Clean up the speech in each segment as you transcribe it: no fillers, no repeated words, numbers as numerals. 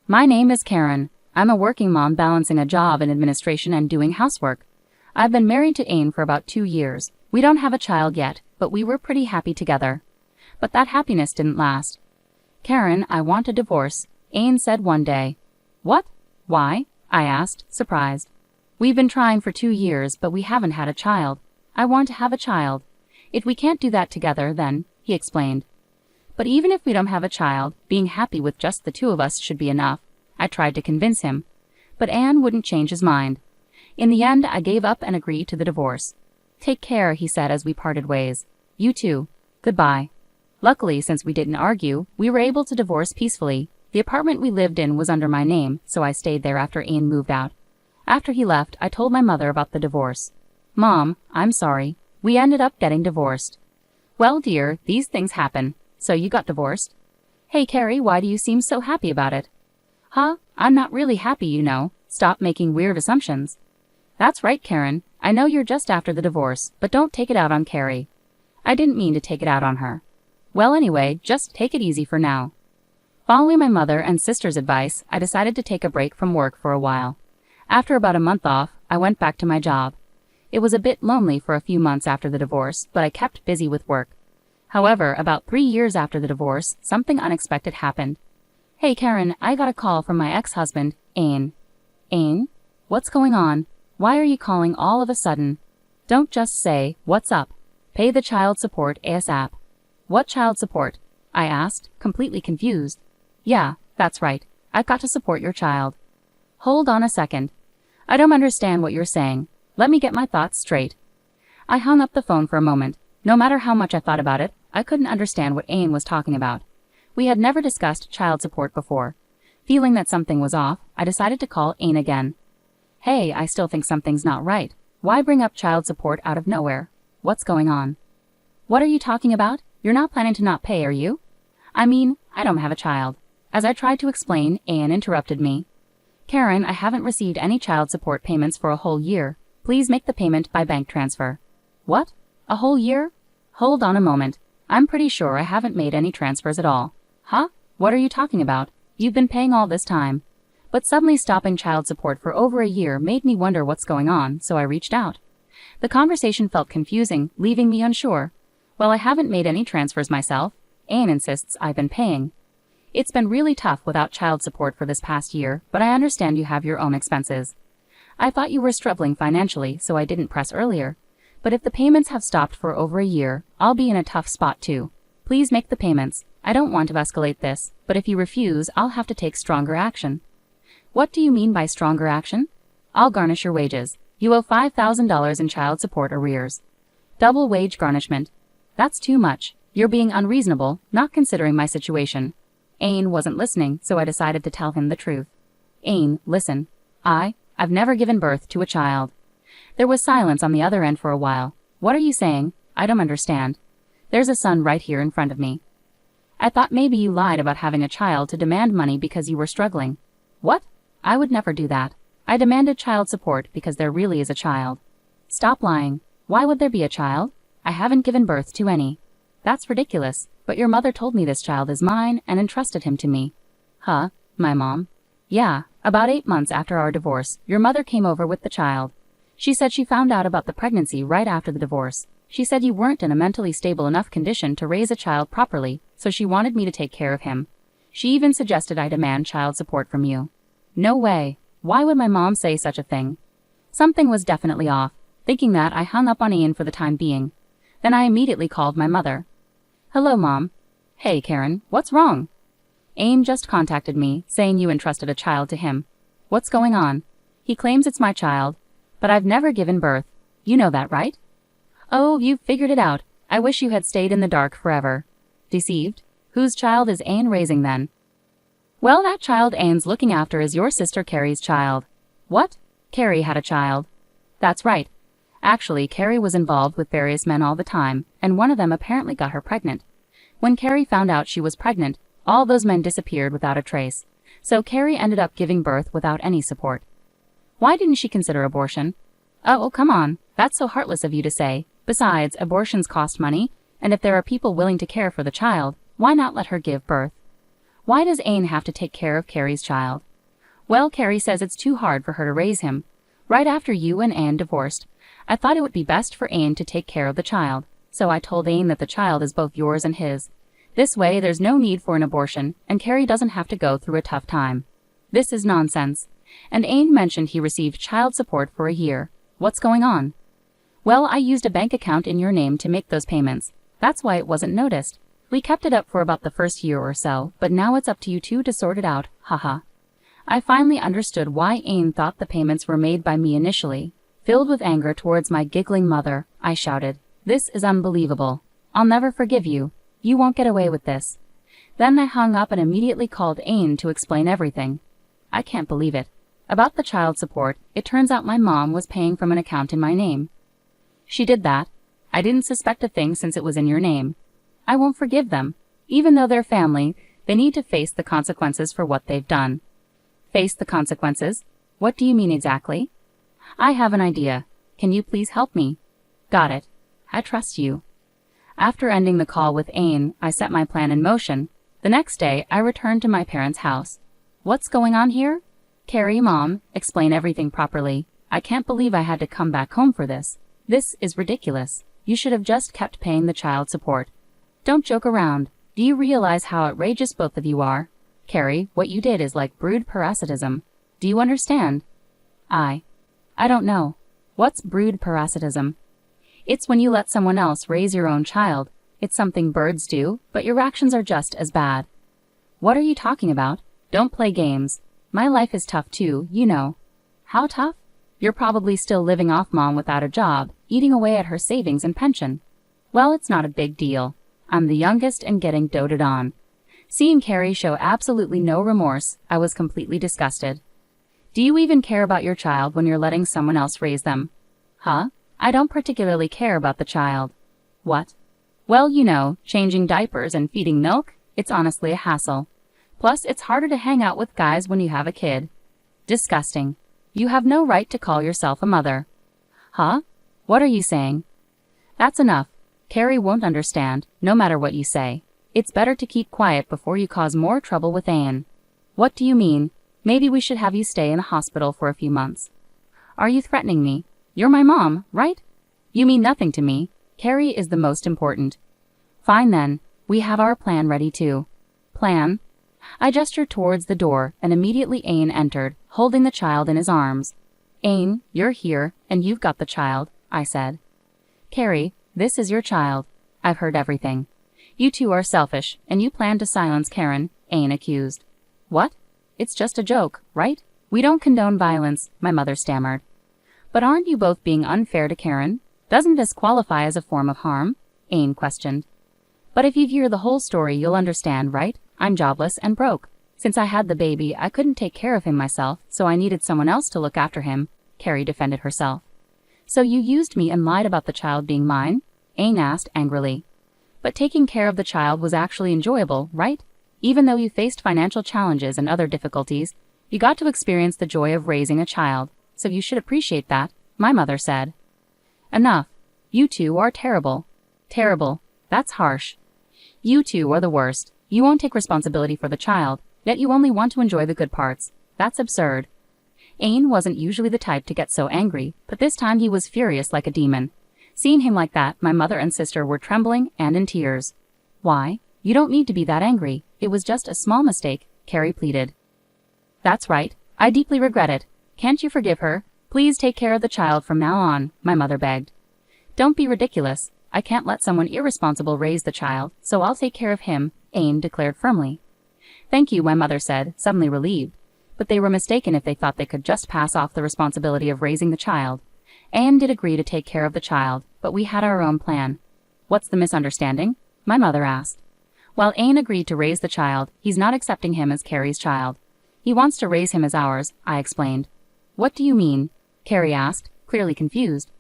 My name is Karen. I'm a working mom balancing a job in administration and doing housework. I've been married to Ain for about 2 years. We don't have a child yet, but we were pretty happy together. But that happiness didn't last. Karen, I want a divorce, Ain said one day. What? Why? I asked, surprised. We've been trying for 2 years, but we haven't had a child. I want to have a child. If we can't do that together, then, he explained. But even if we don't have a child, being happy with just the two of us should be enough. I tried to convince him. But Anne wouldn't change his mind. In the end, I gave up and agreed to the divorce. Take care, he said as we parted ways. You too. Goodbye. Luckily, since we didn't argue, we were able to divorce peacefully. The apartment we lived in was under my name, so I stayed there after Ain moved out. After he left, I told my mother about the divorce. Mom, I'm sorry. We ended up getting divorced. Well, dear, these things happen. So you got divorced? Hey, Carrie, why do you seem so happy about it? Huh? I'm not really happy, you know. Stop making weird assumptions. That's right, Karen. I know you're just after the divorce, but don't take it out on Carrie. I didn't mean to take it out on her. Well, anyway, just take it easy for now. Following my mother and sister's advice, I decided to take a break from work for a while. After about a month off, I went back to my job. It was a bit lonely for a few months after the divorce, but I kept busy with work. However, about 3 years after the divorce, something unexpected happened. Hey, Karen, I got a call from my ex-husband, Ain. Ain? What's going on? Why are you calling all of a sudden? Don't just say, what's up? Pay the child support ASAP. What child support? I asked, completely confused. Yeah, that's right. I've got to support your child. Hold on a second. I don't understand what you're saying. Let me get my thoughts straight. I hung up the phone for a moment. No matter how much I thought about it, I couldn't understand what Ain was talking about. We had never discussed child support before. Feeling that something was off, I decided to call Ain again. Hey, I still think something's not right. Why bring up child support out of nowhere? What's going on? What are you talking about? You're not planning to not pay, are you? I mean, I don't have a child. As I tried to explain, Ain interrupted me. Karen, I haven't received any child support payments for a whole year. Please make the payment by bank transfer. What? A whole year? Hold on a moment. I'm pretty sure I haven't made any transfers at all. Huh? What are you talking about? You've been paying all this time. But suddenly stopping child support for over a year made me wonder what's going on, so I reached out. The conversation felt confusing, leaving me unsure. Well, I haven't made any transfers myself. Ain insists I've been paying. It's been really tough without child support for this past year, but I understand you have your own expenses. I thought you were struggling financially, so I didn't press earlier. But if the payments have stopped for over a year, I'll be in a tough spot too. Please make the payments. I don't want to escalate this, but if you refuse, I'll have to take stronger action. What do you mean by stronger action? I'll garnish your wages. You owe $5,000 in child support arrears. Double wage garnishment. That's too much. You're being unreasonable, not considering my situation. Ain wasn't listening, so I decided to tell him the truth. Ain, listen. I've never given birth to a child. There was silence on the other end for a while. What are you saying? I don't understand. There's a son right here in front of me. I thought maybe you lied about having a child to demand money because you were struggling. What? I would never do that. I demanded child support because there really is a child. Stop lying. Why would there be a child? I haven't given birth to any. That's ridiculous, but your mother told me this child is mine and entrusted him to me. Huh? My mom? Yeah, about 8 months after our divorce, your mother came over with the child. She said she found out about the pregnancy right after the divorce. She said you weren't in a mentally stable enough condition to raise a child properly, so she wanted me to take care of him. She even suggested I demand child support from you. No way. Why would my mom say such a thing? Something was definitely off. Thinking that, I hung up on Ian for the time being. Then I immediately called my mother. Hello, Mom. Hey, Karen, what's wrong? Ain just contacted me, saying you entrusted a child to him. What's going on? He claims it's my child. But I've never given birth. You know that, right? Oh, you've figured it out. I wish you had stayed in the dark forever. Deceived? Whose child is Ain raising then? Well, that child Ain's looking after is your sister Carrie's child. What? Carrie had a child. That's right. Actually, Carrie was involved with various men all the time, and one of them apparently got her pregnant. When Carrie found out she was pregnant, all those men disappeared without a trace. So Carrie ended up giving birth without any support. Why didn't she consider abortion? Oh, come on. That's so heartless of you to say. Besides, abortions cost money, and if there are people willing to care for the child, why not let her give birth? Why does Ain have to take care of Carrie's child? Well, Carrie says it's too hard for her to raise him. Right after you and Anne divorced, I thought it would be best for Ain to take care of the child, so I told Ain that the child is both yours and his. This way there's no need for an abortion, and Carrie doesn't have to go through a tough time. This is nonsense. And Ain mentioned he received child support for a year. What's going on? Well, I used a bank account in your name to make those payments. That's why it wasn't noticed. We kept it up for about the first year or so, but now it's up to you two to sort it out, haha. I finally understood why Ain thought the payments were made by me initially. Filled with anger towards my giggling mother, I shouted, "This is unbelievable. I'll never forgive you. You won't get away with this." Then I hung up and immediately called Ain to explain everything. I can't believe it. About the child support, it turns out my mom was paying from an account in my name. She did that. I didn't suspect a thing since it was in your name. I won't forgive them. Even though they're family, they need to face the consequences for what they've done. Face the consequences? What do you mean exactly? I have an idea. Can you please help me? Got it. I trust you. After ending the call with Ain, I set my plan in motion. The next day, I returned to my parents' house. What's going on here? Carrie, Mom, explain everything properly. I can't believe I had to come back home for this. This is ridiculous. You should have just kept paying the child support. Don't joke around. Do you realize how outrageous both of you are? Carrie, what you did is like brood parasitism. Do you understand? I don't know. What's brood parasitism? It's when you let someone else raise your own child. It's something birds do, but your actions are just as bad. What are you talking about? Don't play games. My life is tough too, you know. How tough? You're probably still living off Mom without a job, eating away at her savings and pension. Well, it's not a big deal. I'm the youngest and getting doted on. Seeing Carrie show absolutely no remorse, I was completely disgusted. Do you even care about your child when you're letting someone else raise them? Huh? I don't particularly care about the child. What? Well, you know, changing diapers and feeding milk, it's honestly a hassle. Plus, it's harder to hang out with guys when you have a kid. Disgusting. You have no right to call yourself a mother. Huh? What are you saying? That's enough. Carrie won't understand, no matter what you say. It's better to keep quiet before you cause more trouble with Anne. What do you mean? Maybe we should have you stay in the hospital for a few months. Are you threatening me? You're my mom, right? You mean nothing to me. Carrie is the most important. Fine then. We have our plan ready too. Plan? I gestured towards the door, and immediately Ain entered, holding the child in his arms. Ain, you're here, and you've got the child, I said. Carrie, this is your child. I've heard everything. You two are selfish, and you plan to silence Karen, Ain accused. What? It's just a joke, right? We don't condone violence, my mother stammered. But aren't you both being unfair to Karen? Doesn't this qualify as a form of harm? Ain questioned. But if you hear the whole story, you'll understand, right? I'm jobless and broke. Since I had the baby, I couldn't take care of him myself, so I needed someone else to look after him, Carrie defended herself. So you used me and lied about the child being mine? Ain asked angrily. But taking care of the child was actually enjoyable, right? Even though you faced financial challenges and other difficulties, you got to experience the joy of raising a child, so you should appreciate that, my mother said. Enough. You two are terrible. Terrible. That's harsh. You two are the worst. You won't take responsibility for the child, yet you only want to enjoy the good parts. That's absurd. Ain wasn't usually the type to get so angry, but this time he was furious like a demon. Seeing him like that, my mother and sister were trembling and in tears. Why? You don't need to be that angry. It was just a small mistake, Carrie pleaded. That's right. I deeply regret it. Can't you forgive her? Please take care of the child from now on, my mother begged. Don't be ridiculous. I can't let someone irresponsible raise the child, so I'll take care of him, Ain declared firmly. Thank you, my mother said, suddenly relieved. But they were mistaken if they thought they could just pass off the responsibility of raising the child. Ain did agree to take care of the child, but we had our own plan. What's the misunderstanding? My mother asked. While Ain agreed to raise the child, he's not accepting him as Carrie's child. He wants to raise him as ours, I explained. What do you mean? Carrie asked, clearly confused.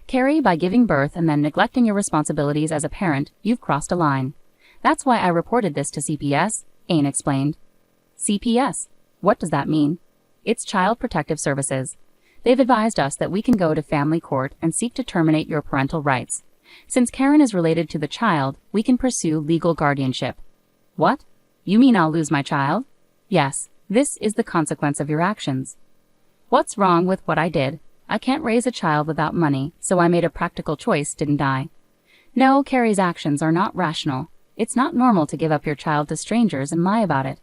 Carrie, by giving birth and then neglecting your responsibilities as a parent, you've crossed a line. That's why I reported this to CPS, Ain explained. CPS? What does that mean? It's Child Protective Services. They've advised us that we can go to family court and seek to terminate your parental rights. Since Karen is related to the child, we can pursue legal guardianship. What? You mean I'll lose my child? Yes, this is the consequence of your actions. What's wrong with what I did? I can't raise a child without money, so I made a practical choice, didn't I? No, Carrie's actions are not rational. It's not normal to give up your child to strangers and lie about it.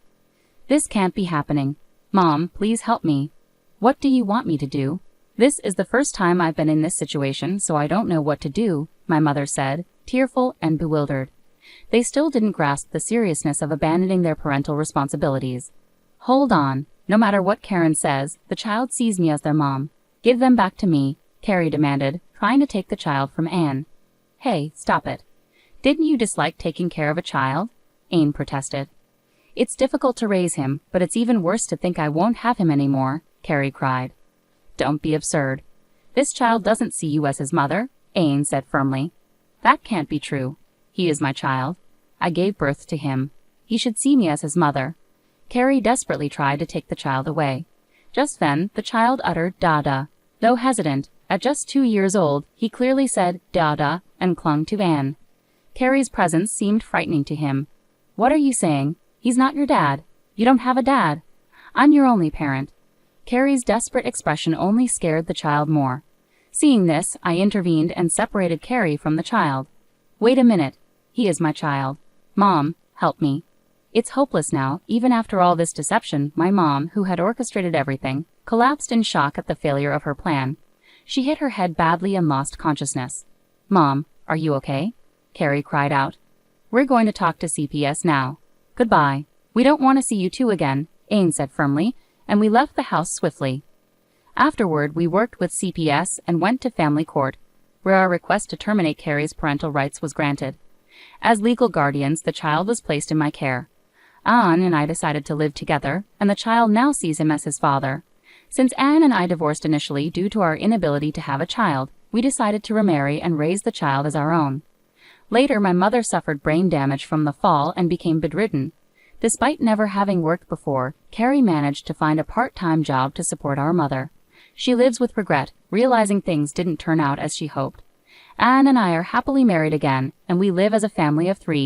This can't be happening. Mom, please help me. What do you want me to do? This is the first time I've been in this situation, so I don't know what to do, my mother said, tearful and bewildered. They still didn't grasp the seriousness of abandoning their parental responsibilities. Hold on. No matter what Karen says, the child sees me as their mom. Give them back to me, Carrie demanded, trying to take the child from Anne. Hey, stop it. Didn't you dislike taking care of a child? Anne protested. It's difficult to raise him, but it's even worse to think I won't have him anymore, Carrie cried. Don't be absurd. This child doesn't see you as his mother, Anne said firmly. That can't be true. He is my child. I gave birth to him. He should see me as his mother. Carrie desperately tried to take the child away. Just then, the child uttered "Dada." Though hesitant, at just 2 years old, he clearly said "Dada" and clung to Anne. Carrie's presence seemed frightening to him. What are you saying? He's not your dad. You don't have a dad. I'm your only parent. Carrie's desperate expression only scared the child more. Seeing this, I intervened and separated Carrie from the child. Wait a minute. He is my child. Mom, help me. It's hopeless now. Even after all this deception, my mom, who had orchestrated everything, collapsed in shock at the failure of her plan. She hit her head badly and lost consciousness. Mom, are you okay? Carrie cried out. We're going to talk to CPS now. Goodbye. We don't want to see you two again, Anne said firmly, and we left the house swiftly. Afterward, we worked with CPS and went to family court, where our request to terminate Carrie's parental rights was granted. As legal guardians, the child was placed in my care. Anne and I decided to live together, and the child now sees him as his father. Since Anne and I divorced initially due to our inability to have a child, we decided to remarry and raise the child as our own. Later, my mother suffered brain damage from the fall and became bedridden. Despite never having worked before, Carrie managed to find a part-time job to support our mother. She lives with regret, realizing things didn't turn out as she hoped. Anne and I are happily married again, and we live as a family of 3,